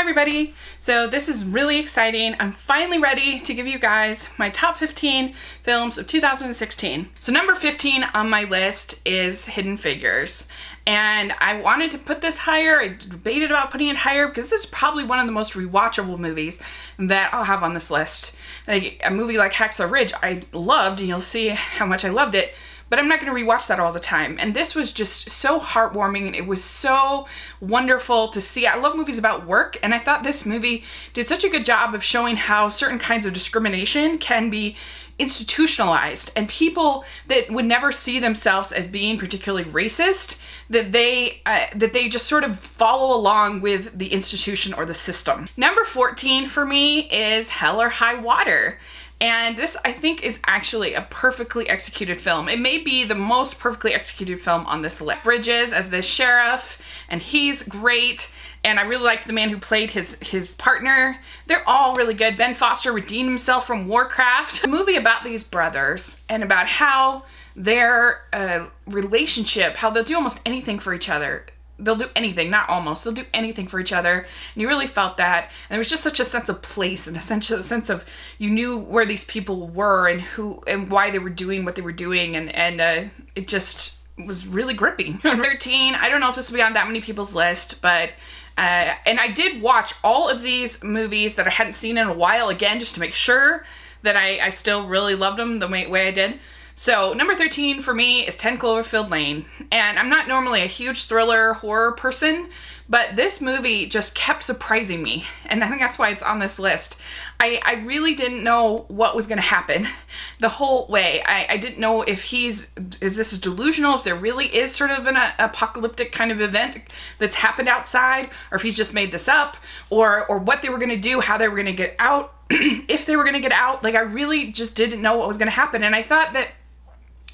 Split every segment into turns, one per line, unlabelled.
everybody. So this is really exciting. I'm finally ready to give you guys my top 15 films of 2016. So number 15 on my list is Hidden Figures. And I wanted to put this higher. I debated about putting it higher because this is probably one of the most rewatchable movies that I'll have on this list. Like a movie like Hexa Ridge I loved, and you'll see how much I loved it. But I'm not going to rewatch that all the time. And this was just so heartwarming. It was so wonderful to see. I love movies about work, and I thought this movie did such a good job of showing how certain kinds of discrimination can be institutionalized, and people that would never see themselves as being particularly racist, that they just sort of follow along with the institution or the system. Number 14 for me is Hell or High Water. And this, I think, is actually a perfectly executed film. It may be the most perfectly executed film on this list. Bridges as the sheriff, and he's great. And I really liked the man who played his partner. They're all really good. Ben Foster redeemed himself from Warcraft. A movie about these brothers and about how their relationship, how they'll do almost anything for each other. They'll do anything, not almost, they'll do anything for each other. And you really felt that. And there was just such a sense of place and a sense of you knew where these people were and who and why they were doing what they were doing. And it just was really gripping. 13, I don't know if this will be on that many people's list, but and I did watch all of these movies that I hadn't seen in a while again, just to make sure that I still really loved them the way I did. So number 13 for me is 10 Cloverfield Lane. And I'm not normally a huge thriller horror person, but this movie just kept surprising me. And I think that's why it's on this list. I really didn't know what was going to happen the whole way. I didn't know if this is delusional, if there really is sort of an apocalyptic kind of event that's happened outside, or if he's just made this up, or what they were going to do, how they were going to get out, if they were going to get out. Like, I really just didn't know what was going to happen. And I thought that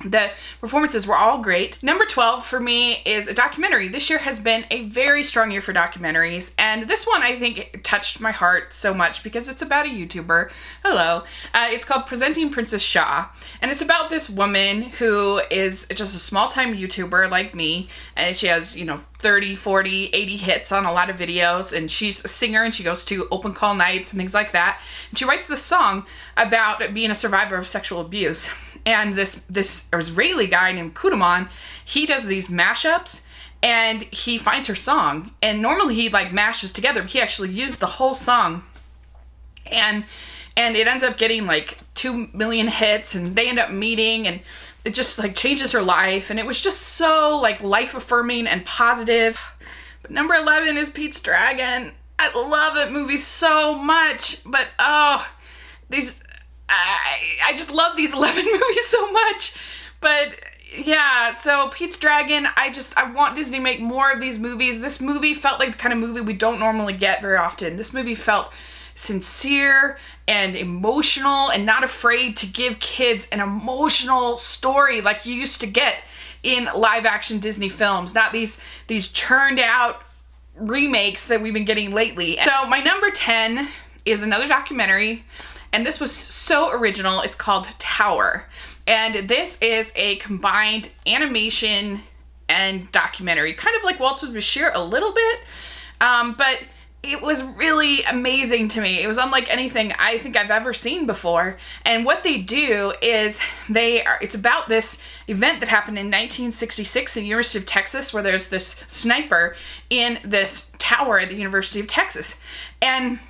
the performances were all great. Number 12 for me is a documentary. This year has been a very strong year for documentaries, and this one I think touched my heart so much because it's about a YouTuber. Hello. It's called Presenting Princess Shah, and it's about this woman who is just a small-time YouTuber like me, and she has, 30, 40, 80 hits on a lot of videos, and she's a singer, and she goes to open call nights and things like that, and she writes this song about being a survivor of sexual abuse. And this Israeli guy named Kudaman, he does these mashups, and he finds her song, and normally he mashes together, but he actually used the whole song, and it ends up getting 2 million hits, and they end up meeting, and it just changes her life, and it was just so life affirming and positive. But number 11 is Pete's Dragon. I love that movie so much, but I just love these 11 movies so much. But yeah, so Pete's Dragon, I want Disney to make more of these movies. This movie felt like the kind of movie we don't normally get very often. This movie felt sincere and emotional and not afraid to give kids an emotional story like you used to get in live action Disney films, not these churned out remakes that we've been getting lately. So my number 10 is another documentary, and this was so original. It's called Tower. And this is a combined animation and documentary, kind of like Waltz with Bashir a little bit, but it was really amazing to me. It was unlike anything I think I've ever seen before. And what they do is it's about this event that happened in 1966 in the University of Texas, where there's this sniper in this tower at the University of Texas. And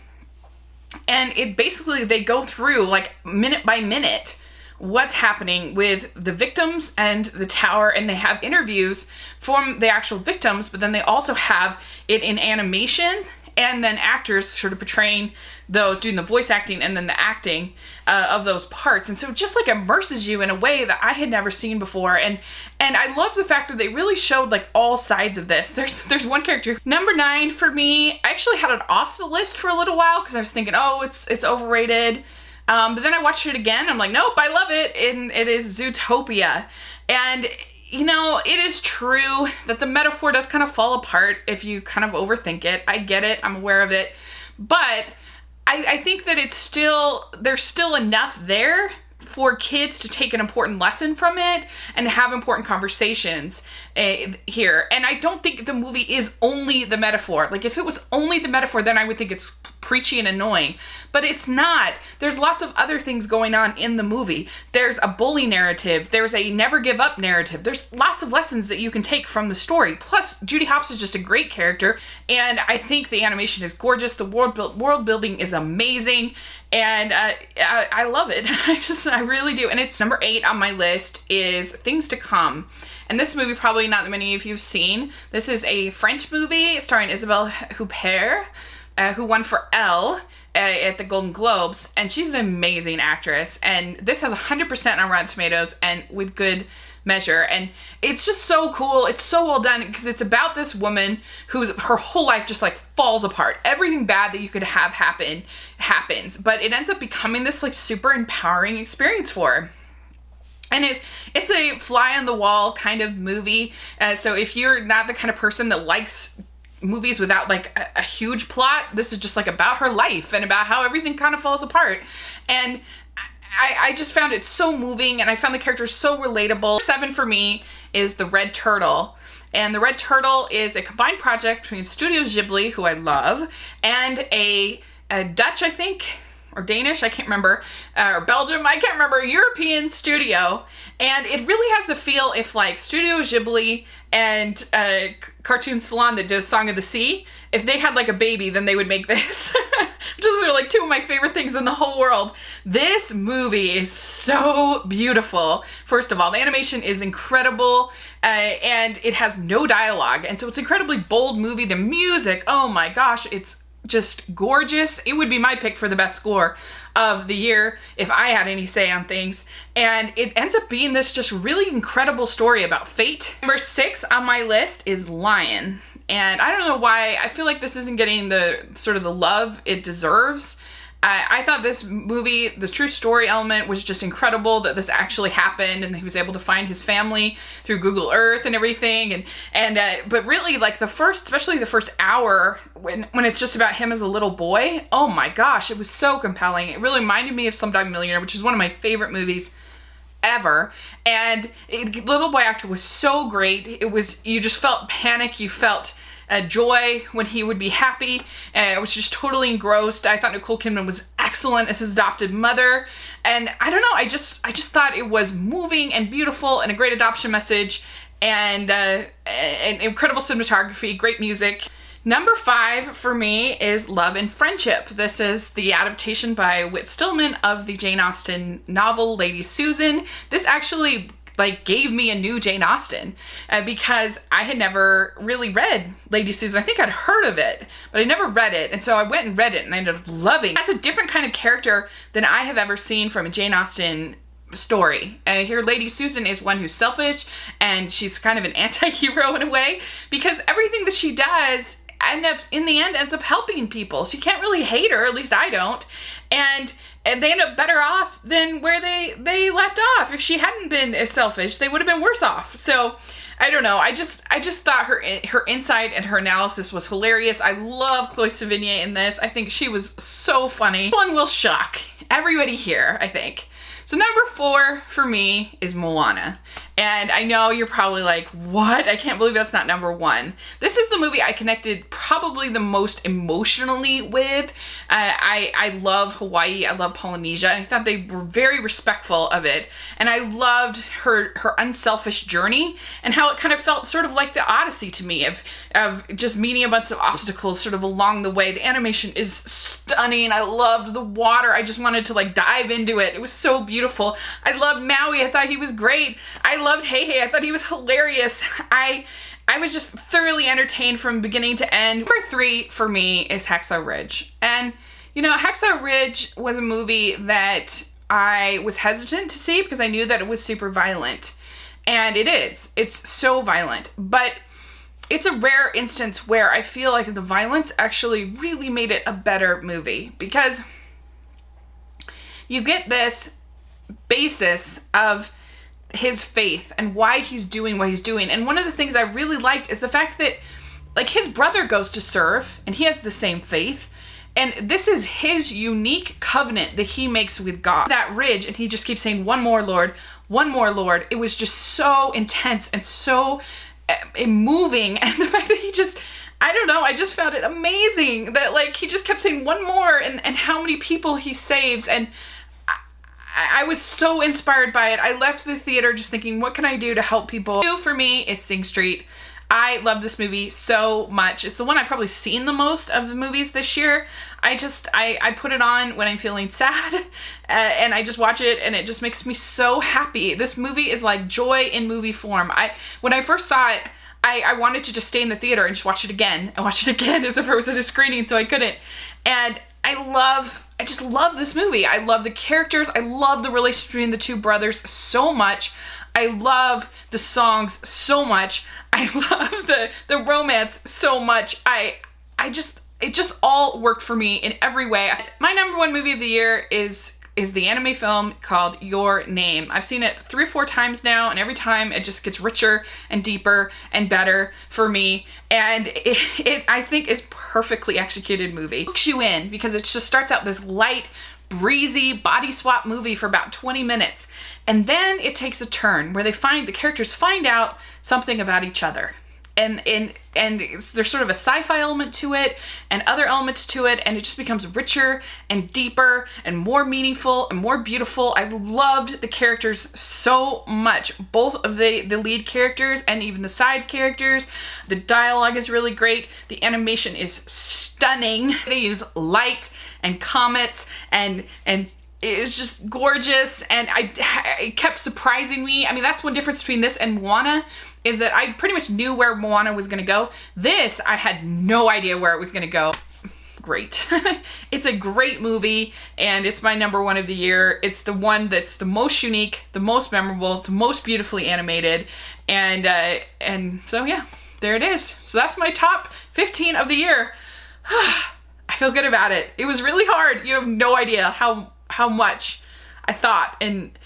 it basically, they go through minute by minute what's happening with the victims and the tower, and they have interviews from the actual victims, but then they also have it in animation, and then actors sort of portraying those, doing the voice acting and then the acting of those parts. And so it just immerses you in a way that I had never seen before. And I love the fact that they really showed all sides of this. There's one character. Number 9 for me, I actually had it off the list for a little while because I was thinking, oh, it's overrated. But then I watched it again. I'm like, nope, I love it. And it is Zootopia. And it is true that the metaphor does kind of fall apart if you kind of overthink it. I get it. I'm aware of it. But I think that there's still enough there for kids to take an important lesson from it and have important conversations here. And I don't think the movie is only the metaphor. Like, if it was only the metaphor, then I would think it's preachy and annoying, but it's not. There's lots of other things going on in the movie. There's a bully narrative. There's a never give up narrative. There's lots of lessons that you can take from the story. Plus, Judy Hopps is just a great character, and I think the animation is gorgeous. The world building is amazing, and I love it. I really do. And it's number 8 on my list is Things to Come. And this movie, probably not that many of you have seen. This is a French movie starring Isabelle Huppert, who won for Elle at the Golden Globes, and she's an amazing actress. And this has 100% on Rotten Tomatoes, and with good measure. And it's just so cool. It's so well done because it's about this woman who's her whole life just like falls apart. Everything bad that you could have happen happens, but it ends up becoming this like super empowering experience for her. And it's a fly on the wall kind of movie. So if you're not the kind of person that likes movies without like a huge plot, this is just like about her life and about how everything kind of falls apart. And I just found it so moving, and I found the characters so relatable. 7 for me is The Red Turtle. And The Red Turtle is a combined project between Studio Ghibli, who I love, and a Dutch, I think, or Danish, I can't remember, or Belgium, I can't remember, European studio. And it really has a feel if like Studio Ghibli and Cartoon Salon that does Song of the Sea, if they had like a baby, then they would make this. Those are like 2 of my favorite things in the whole world. This movie is so beautiful. First of all, the animation is incredible, and it has no dialogue. And so it's an incredibly bold movie. The music, oh my gosh, it's just gorgeous. It would be my pick for the best score of the year if I had any say on things. And it ends up being this just really incredible story about fate. Number 6 on my list is Lion. And I don't know why, I feel like this isn't getting the sort of the love it deserves. I thought this movie, the true story element was just incredible, that this actually happened and he was able to find his family through Google Earth and everything. But really, like especially the first hour when it's just about him as a little boy, oh my gosh, it was so compelling. It really reminded me of Slumdog Millionaire, which is one of my favorite movies ever. And the little boy actor was so great. You just felt panic, you felt joy when he would be happy. I was just totally engrossed. I thought Nicole Kidman was excellent as his adopted mother. And I don't know, I just thought it was moving and beautiful and a great adoption message, and incredible cinematography, great music. Number 5 for me is Love and Friendship. This is the adaptation by Whit Stillman of the Jane Austen novel Lady Susan. This actually gave me a new Jane Austen because I had never really read Lady Susan. I think I'd heard of it, but I never read it. And so I went and read it and I ended up loving it. It's a different kind of character than I have ever seen from a Jane Austen story. Here Lady Susan is one who's selfish, and she's kind of an anti-hero in a way, because everything that she does in the end ends up helping people. So you can't really hate her, at least I don't. And they end up better off than where they left off. If she hadn't been as selfish, they would have been worse off. So I don't know. I just thought her insight and her analysis was hilarious. I love Chloe Sevigny in this. I think she was so funny. This one will shock everybody here, I think. So number 4 for me is Moana. And I know you're probably like, what? I can't believe that's not number 1. This is the movie I connected probably the most emotionally with. I love Hawaii. I love Polynesia. And I thought they were very respectful of it. And I loved her unselfish journey and how it kind of felt sort of like the Odyssey to me of just meeting a bunch of obstacles sort of along the way. The animation is stunning. I loved the water. I just wanted to dive into it. It was so beautiful. I loved Maui. I thought he was great. I loved Hey Hey. I thought he was hilarious. I was just thoroughly entertained from beginning to end. Number 3 for me is Hexa Ridge. And, Hexa Ridge was a movie that I was hesitant to see because I knew that it was super violent. And it is. It's so violent. But it's a rare instance where I feel like the violence actually really made it a better movie, because you get this basis of his faith and why he's doing what he's doing. And one of the things I really liked is the fact that his brother goes to serve and he has the same faith, And this is his unique covenant that he makes with God. That ridge, and he just keeps saying, one more, Lord, one more, Lord. It was just so intense and so moving. And the fact that he just, I don't know, I just found it amazing that like he just kept saying one more, and how many people he saves. And I was so inspired by it. I left the theater just thinking, what can I do to help people? For me is Sing Street. I love this movie so much. It's the one I've probably seen the most of the movies this year. I put it on when I'm feeling sad and I just watch it and it just makes me so happy. This movie is like joy in movie form. When I first saw it, I wanted to just stay in the theater and just watch it again and watch it again as if it was at a screening, so I couldn't. And I just love this movie. I love the characters. I love the relationship between the two brothers so much. I love the songs so much. I love the romance so much. It just all worked for me in every way. My number one movie of the year is the anime film called Your Name. I've seen it 3 or 4 times now, and every time it just gets richer and deeper and better for me. And it I think is perfectly executed movie. It hooks you in because it just starts out this light, breezy body swap movie for about 20 minutes. And then it takes a turn where the characters find out something about each other. And there's sort of a sci-fi element to it and other elements to it, and it just becomes richer and deeper and more meaningful and more beautiful. I loved the characters so much, both of the lead characters and even the side characters. The dialogue is really great. The animation is stunning. They use light and comets and it was just gorgeous, and it kept surprising me. I mean, that's one difference between this and Moana, is that I pretty much knew where Moana was gonna go. This, I had no idea where it was gonna go. Great. It's a great movie, and it's my number one of the year. It's the one that's the most unique, the most memorable, the most beautifully animated, and so yeah, there it is. So that's my top 15 of the year. I feel good about it. It was really hard. You have no idea how much I thought and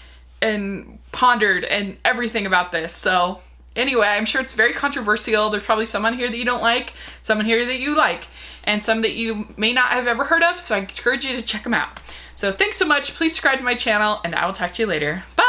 pondered and everything about this. So anyway, I'm sure it's very controversial. There's probably some on here that you don't like, some on here that you like, and some that you may not have ever heard of. So I encourage you to check them out. So thanks so much. Please subscribe to my channel, and I will talk to you later. Bye.